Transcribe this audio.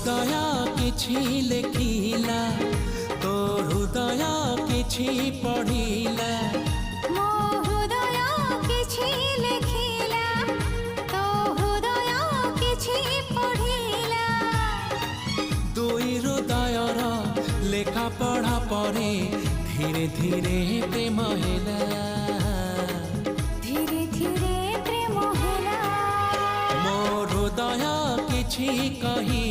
हृदय किछि लेखिला तो हृदय किछि पढ़िला मो हृदय किछि लेखिला तो हृदय किछि पढ़िला दुई हृदयर लेखा पढ़ा परे धीरे धीरे प्रेम होला धीरे धीरे प्रेम होला मो हृदय किछि कहि